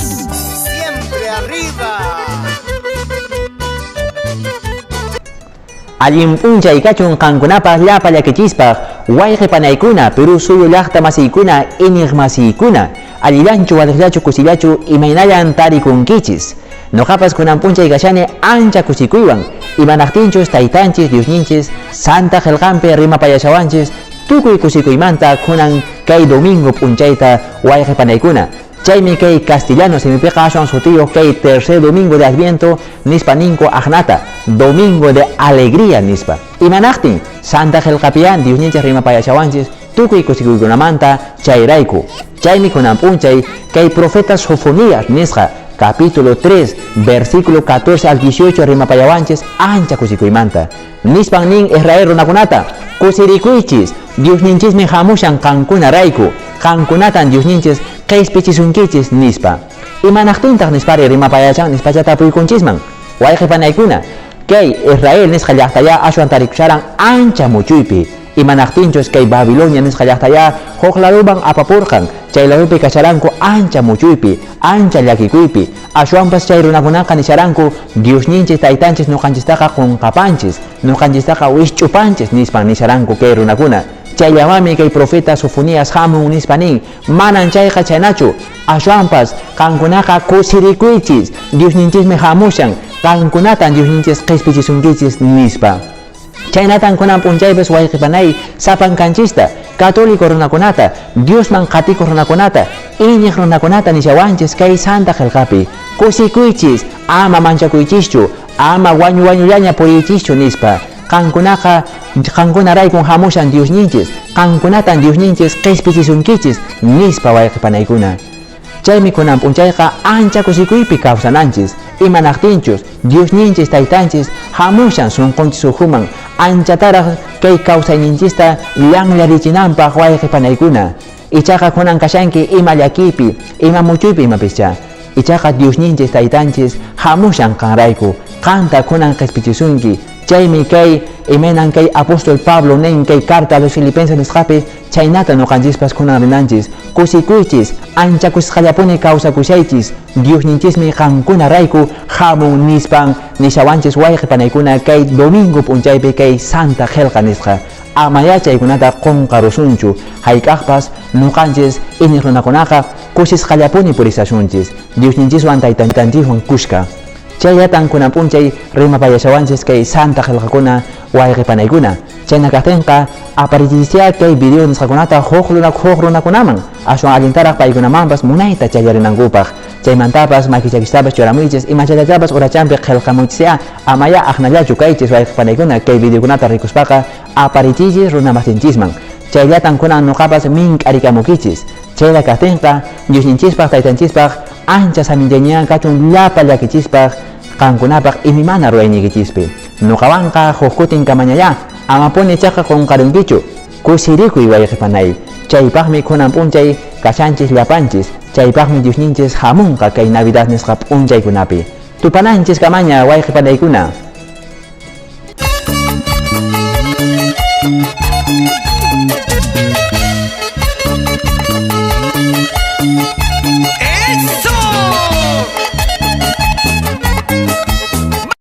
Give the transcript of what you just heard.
siempre arriba. Allin puncha ikachun kankunapas llapa llakichispa wayqi panaykuna Perú suyu llaqta masiykuna iñiq masiykuna allilanchu wadiqllachu kusillachu imaynallan tarikunkichis noqapas kunan puncha ikashani ancha kusikuywan imanaqtinchus taytanchis Diosninchis Santa qillqanpi rimapayashawanchis tukuy kusikuymanta kunan kay domingo punchayta wayqi panaykuna chaymi kay castellano simipiqa aswan sutiyo kay tercer domingo de Adviento nispa ninku agnata domingo de alegría nispa imanaqtin Santa qillqapiyan Diosninchis rimapayashawanchis tukuy kusikuykunamanta chayrayku chaymi kunan punchay kay profeta Sofonías nisqa capítulo 3 versículo 14 al 18 rimapayawanchis ancha kusikuymanta nispan nin Israel runakunata kusirikuychis Diosninchismi hamushan qankuna rayku qankunatan Diosninchis qhispichisunkichis nispa imanaqtintaq nispari rimapayachan nispacha tapuykunchisman wayqi panaykuna kay Israel nisqa llaqtaya ashwan tarikusharan ancha muchuypi imanaqtinchus kay Babilonia nisqa llaqtaya huk laduman apapurqan chay ladupi kasharanku ancha muchuypi ancha llakikuypi ashwanpas chay runakunaqa nisharanku Diosninchis taytanchis nuqanchistaqa qunqapanchis nuqanchistaqa wisch'upanchis nispan nisharanku kay runakuna chayllamami kay profeta Sofonías hamun nispa nin manan chayqa chaynachu ashwanpas qankunaqa kusirikuychis Diosninchismi hamushan qankunatan Diosninchis qhispichisunkichis nispa chaynatan kunan punchaypis wayqi panay sapan kanchista católico runakunata Diosman qatikuq runakunata iñiq runakunata nishawanchis kay Santa qillqapi kusikuychis ama manchakuychischu ama wañullaña puriychischu nispa qankuna raykun hamushan Diosninchis qankunatan Diosninchis qhispichisunkichis nispa wayqi panaykuna chaymi kunan punchayqa ancha kusikuypi kawsananchis imanaqtinchus Diosninchis taytanchis hamushan sunqunchis uhuman anchataraq kay kawsayninchista llanllarichinanpaq wayqi panaykuna ichaqa kunan kashanki ima llakipi ima muchuypi imapischa ichaqa Diosninchis taytanchis hamushan qanrayku qanta kunan qhispichisunki chaymi kay imenan kay apóstol Pablo nen kay carta a los filipenses nisqapi chaynata nuqanchispas kunan rinanchis kusikuychis ancha kusisqallapuni kawsakushaychis Diosninchismi qankuna rayku hamun nispan nishawanchis wayqi panaykuna kay domingo punchaypi kay Santa qillqa nisqa amaya chaykunata qunqarusunchu hayk'aqpas nuqanchis iñiq runakunaqa kusisqallapuni purisashunchis Diosninchiswan taytanchikwan kushka chayatan kunan punchay rimapayashawanchis kay Santa qillqakuna wayqi panaykuna chayna kaqtinqa aparechisya kay video nisqakunata huk runakunaman ashwan allintaraq paykunamanpas munayta challarinankupak chaymantapas makichakistapas churamuychis ima chayllatapas urachanpi qillqamunchisya amaya aqnallachu kaychis wayqi panaykuna kay videokunata rikuspaqa aparechichis runamastinchisman chayllatan kunan nuqapas mink'arikamukichis chayla kaqtinqa Diosninchispaq taytanchispaq ancha saminllaña kachun llapa llakichispaq qankunapaq imimana ruwaynikichispi nuqawanqa huk kutin kamañaya amapuni chaqa qunqarunkichu kusirikuy wayqi panay chaypaqmi kunan punchay kashanchis llapanchis chaypaqmi Diosninchis hamunqa kay Navidad nisqa p'unchaykunapi tupananchis kamaña wayqi panaykuna